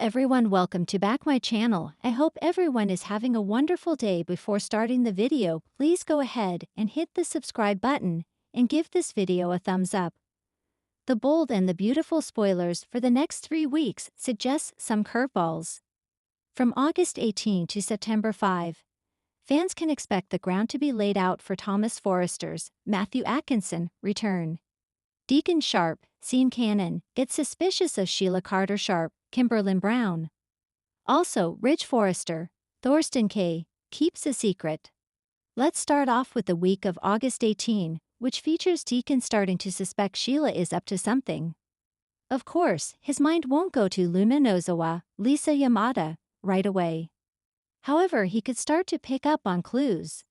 everyone, welcome to back my channel. I hope everyone is having a wonderful day. Before starting the video, please go ahead and hit the subscribe button and give this video a thumbs up. The bold and the beautiful spoilers for the next 3 weeks suggest some curveballs. From August 18 to September 5, fans can expect the ground to be laid out for Thomas Forrester's Matthew Atkinson return. Deacon Sharp, Sean Cannon, gets suspicious of Sheila Carter Sharp, Kimberlyn Brown. Also, Ridge Forrester, Thorsten Kaye, keeps a secret. Let's start off with the week of August 18, which features Deacon starting to suspect Sheila is up to something. Of course, his mind won't go to Luna Nozawa, Lisa Yamada, right away. However, he could start to pick up on clues.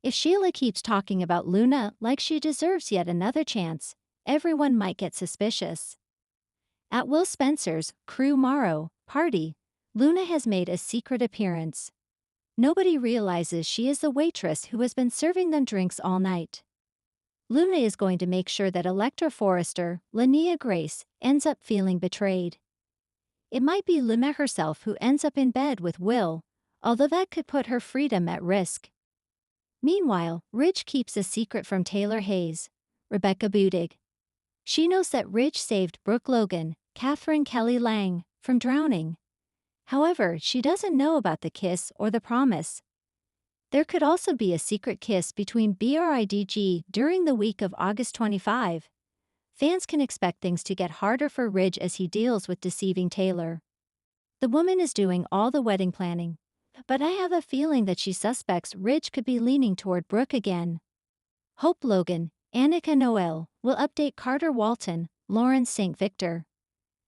If Sheila keeps talking about Luna like she deserves yet another chance, everyone might get suspicious. At Will Spencer's Crew Morrow party, Luna has made a secret appearance. Nobody realizes she is the waitress who has been serving them drinks all night. Luna is going to make sure that Electra Forrester, Linnea Grace, ends up feeling betrayed. It might be Luna herself who ends up in bed with Will, although that could put her freedom at risk. Meanwhile, Ridge keeps a secret from Taylor Hayes, Rebecca Budig. She knows that Ridge saved Brooke Logan, Catherine Kelly Lang, from drowning. However, she doesn't know about the kiss or the promise. There could also be a secret kiss between Bridg during the week of August 25. Fans can expect things to get harder for Ridge as he deals with deceiving Taylor. The woman is doing all the wedding planning, but I have a feeling that she suspects Ridge could be leaning toward Brooke again. Hope Logan, Annika Noel, will update Carter Walton, Lawrence St. Victor.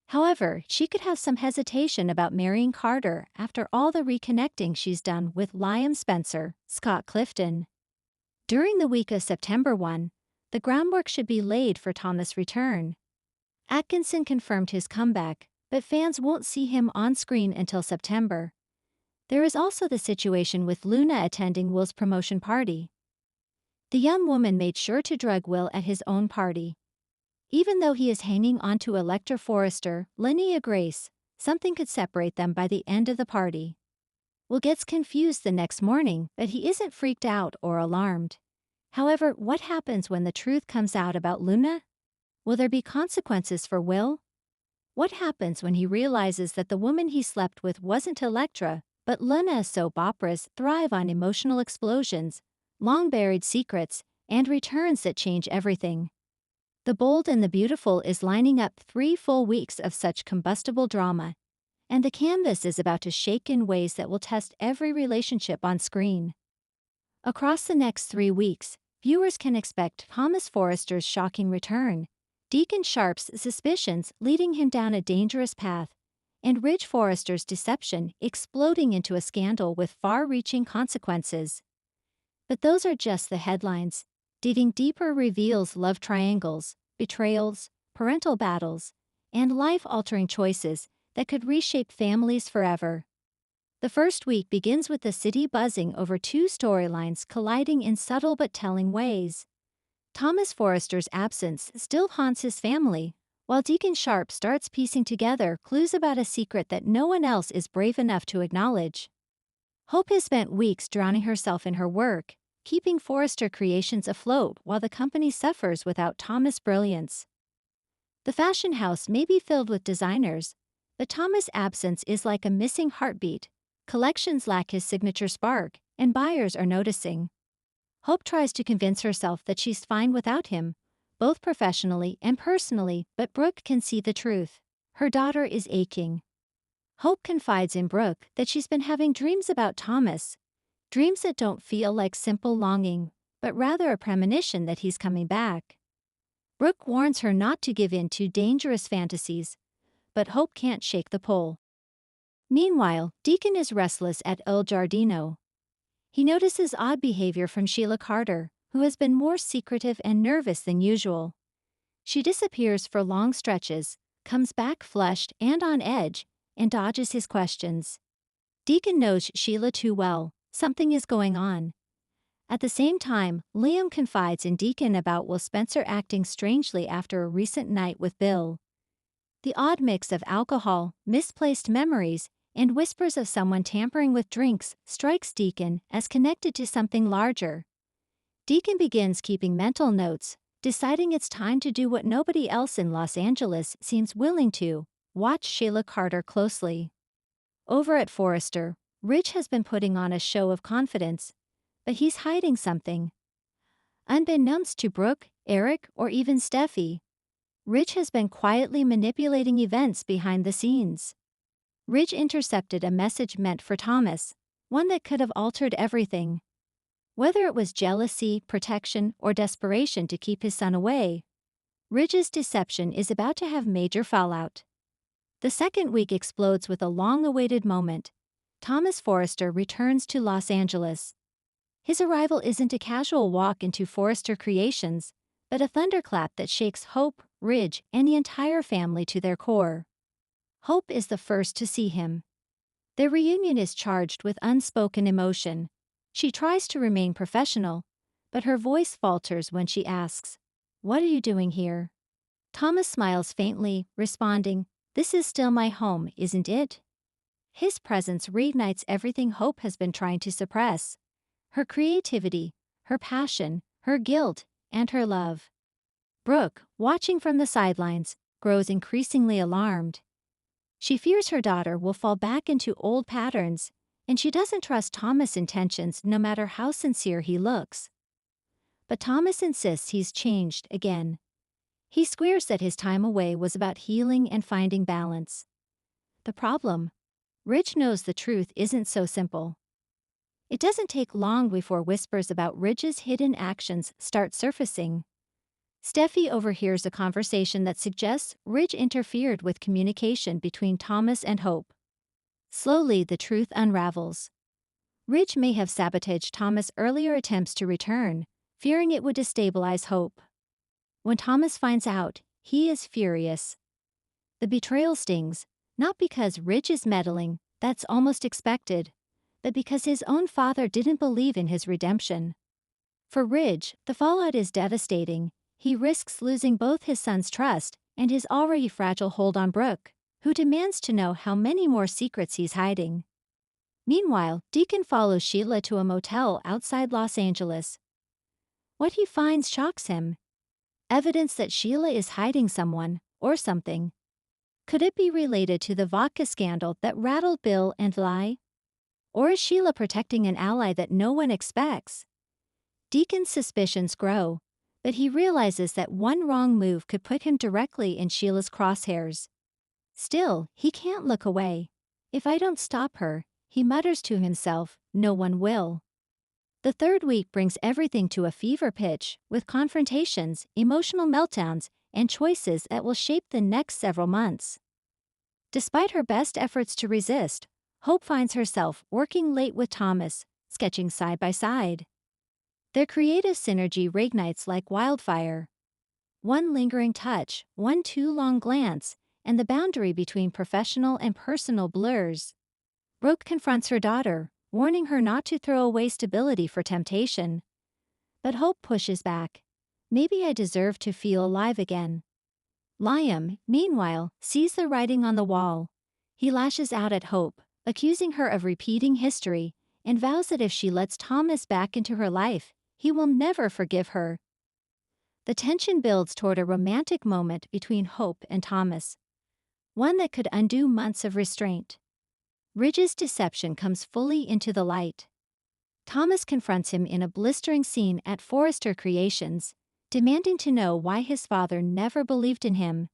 However, she could have some hesitation about marrying Carter after all the reconnecting she's done with Liam Spencer, Scott Clifton. During the week of September 1, the groundwork should be laid for Thomas' return. Atkinson confirmed his comeback, but fans won't see him on screen until September. There is also the situation with Luna attending Will's promotion party. The young woman made sure to drug Will at his own party. Even though he is hanging on to Electra Forrester, Linnea Grace, something could separate them by the end of the party. Will gets confused the next morning, but he isn't freaked out or alarmed. However, what happens when the truth comes out about Luna? Will there be consequences for Will? What happens when he realizes that the woman he slept with wasn't Electra, but Luna? Soap operas thrive on emotional explosions, long-buried secrets, and returns that change everything. The Bold and the Beautiful is lining up 3 full weeks of such combustible drama, and the canvas is about to shake in ways that will test every relationship on screen. Across the next 3 weeks, viewers can expect Thomas Forrester's shocking return, Deacon Sharp's suspicions leading him down a dangerous path, and Ridge Forrester's deception exploding into a scandal with far-reaching consequences. But those are just the headlines. Digging deeper reveals love triangles, betrayals, parental battles, and life-altering choices that could reshape families forever. The first week begins with the city buzzing over 2 storylines colliding in subtle but telling ways. Thomas Forrester's absence still haunts his family, while Deacon Sharp starts piecing together clues about a secret that no one else is brave enough to acknowledge. Hope has spent weeks drowning herself in her work, keeping Forrester Creations afloat while the company suffers without Thomas' brilliance. The fashion house may be filled with designers, but Thomas' absence is like a missing heartbeat. Collections lack his signature spark, and buyers are noticing. Hope tries to convince herself that she's fine without him, both professionally and personally, but Brooke can see the truth. Her daughter is aching. Hope confides in Brooke that she's been having dreams about Thomas, dreams that don't feel like simple longing, but rather a premonition that he's coming back. Brooke warns her not to give in to dangerous fantasies, but Hope can't shake the pull. Meanwhile, Deacon is restless at El Giardino. He notices odd behavior from Sheila Carter, who has been more secretive and nervous than usual. She disappears for long stretches, comes back flushed and on edge, and dodges his questions. Deacon knows Sheila too well. Something is going on. At the same time, Liam confides in Deacon about Will Spencer acting strangely after a recent night with Bill. The odd mix of alcohol, misplaced memories, and whispers of someone tampering with drinks strikes Deacon as connected to something larger. Deacon begins keeping mental notes, deciding it's time to do what nobody else in Los Angeles seems willing to: watch Sheila Carter closely. Over at Forrester, Ridge has been putting on a show of confidence, but he's hiding something. Unbeknownst to Brooke, Eric, or even Steffi, Ridge has been quietly manipulating events behind the scenes. Ridge intercepted a message meant for Thomas, one that could have altered everything. Whether it was jealousy, protection, or desperation to keep his son away, Ridge's deception is about to have major fallout. The second week explodes with a long-awaited moment. Thomas Forrester returns to Los Angeles. His arrival isn't a casual walk into Forrester Creations, but a thunderclap that shakes Hope, Ridge, and the entire family to their core. Hope is the first to see him. Their reunion is charged with unspoken emotion. She tries to remain professional, but her voice falters when she asks, "What are you doing here?" Thomas smiles faintly, responding, "This is still my home, isn't it?" His presence reignites everything Hope has been trying to suppress: her creativity, her passion, her guilt, and her love. Brooke, watching from the sidelines, grows increasingly alarmed. She fears her daughter will fall back into old patterns, and she doesn't trust Thomas' intentions no matter how sincere he looks. But Thomas insists he's changed again. He swears that his time away was about healing and finding balance. The problem? Ridge knows the truth isn't so simple. It doesn't take long before whispers about Ridge's hidden actions start surfacing. Steffi overhears a conversation that suggests Ridge interfered with communication between Thomas and Hope. Slowly, the truth unravels. Ridge may have sabotaged Thomas' earlier attempts to return, fearing it would destabilize Hope. When Thomas finds out, he is furious. The betrayal stings, not because Ridge is meddling, that's almost expected, but because his own father didn't believe in his redemption. For Ridge, the fallout is devastating. He risks losing both his son's trust and his already fragile hold on Brooke, who demands to know how many more secrets he's hiding. Meanwhile, Deacon follows Sheila to a motel outside Los Angeles. What he finds shocks him: evidence that Sheila is hiding someone, or something. Could it be related to the vodka scandal that rattled Bill and Lai? Or is Sheila protecting an ally that no one expects? Deacon's suspicions grow, but he realizes that one wrong move could put him directly in Sheila's crosshairs. Still, he can't look away. "If I don't stop her," he mutters to himself, "no one will." The third week brings everything to a fever pitch, with confrontations, emotional meltdowns, and choices that will shape the next several months. Despite her best efforts to resist, Hope finds herself working late with Thomas, sketching side by side. Their creative synergy reignites like wildfire. One lingering touch, one too long glance, and the boundary between professional and personal blurs. Brooke confronts her daughter, warning her not to throw away stability for temptation. But Hope pushes back. "Maybe I deserve to feel alive again." Liam, meanwhile, sees the writing on the wall. He lashes out at Hope, accusing her of repeating history, and vows that if she lets Thomas back into her life, he will never forgive her. The tension builds toward a romantic moment between Hope and Thomas, one that could undo months of restraint. Ridge's deception comes fully into the light. Thomas confronts him in a blistering scene at Forrester Creations, demanding to know why his father never believed in him.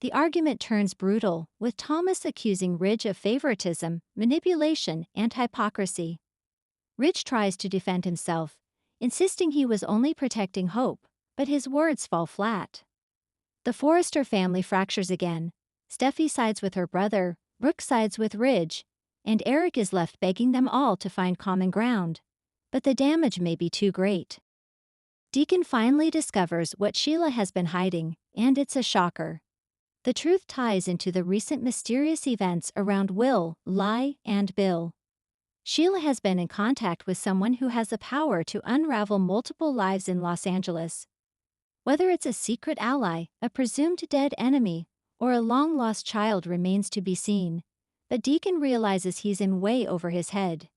The argument turns brutal, with Thomas accusing Ridge of favoritism, manipulation, and hypocrisy. Ridge tries to defend himself, insisting he was only protecting Hope, but his words fall flat. The Forrester family fractures again. Steffi sides with her brother, Brooke sides with Ridge, and Eric is left begging them all to find common ground. But the damage may be too great. Deacon finally discovers what Sheila has been hiding, and it's a shocker. The truth ties into the recent mysterious events around Will, Lai, and Bill. Sheila has been in contact with someone who has the power to unravel multiple lives in Los Angeles. Whether it's a secret ally, a presumed dead enemy, or a long-lost child remains to be seen. But Deacon realizes he's in way over his head.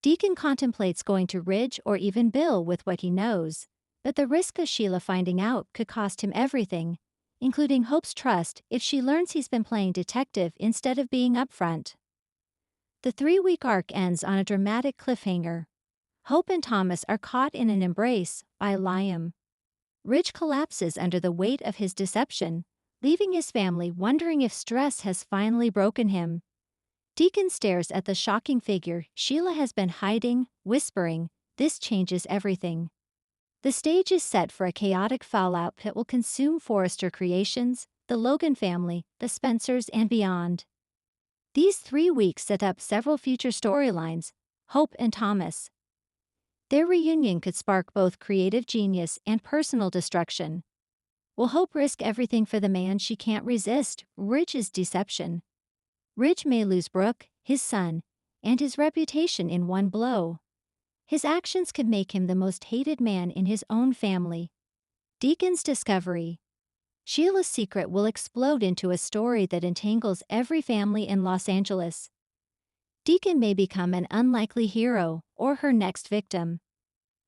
Deacon contemplates going to Ridge or even Bill with what he knows, but the risk of Sheila finding out could cost him everything, including Hope's trust if she learns he's been playing detective instead of being upfront. The 3-week arc ends on a dramatic cliffhanger. Hope and Thomas are caught in an embrace by Liam. Ridge collapses under the weight of his deception, leaving his family wondering if stress has finally broken him. Deacon stares at the shocking figure Sheila has been hiding, whispering, "This changes everything." The stage is set for a chaotic fallout that will consume Forrester Creations, the Logan family, the Spencers, and beyond. These 3 weeks set up several future storylines: Hope and Thomas. Their reunion could spark both creative genius and personal destruction. Will Hope risk everything for the man she can't resist, Ridge's deception? Ridge may lose Brooke, his son, and his reputation in one blow. His actions could make him the most hated man in his own family. Deacon's discovery. Sheila's secret will explode into a story that entangles every family in Los Angeles. Deacon may become an unlikely hero or her next victim.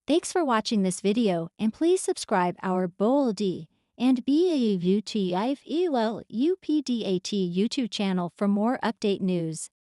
Thanks for watching this video, and please subscribe our Bold and BAUTIFEL UPDAT YouTube channel for more update news.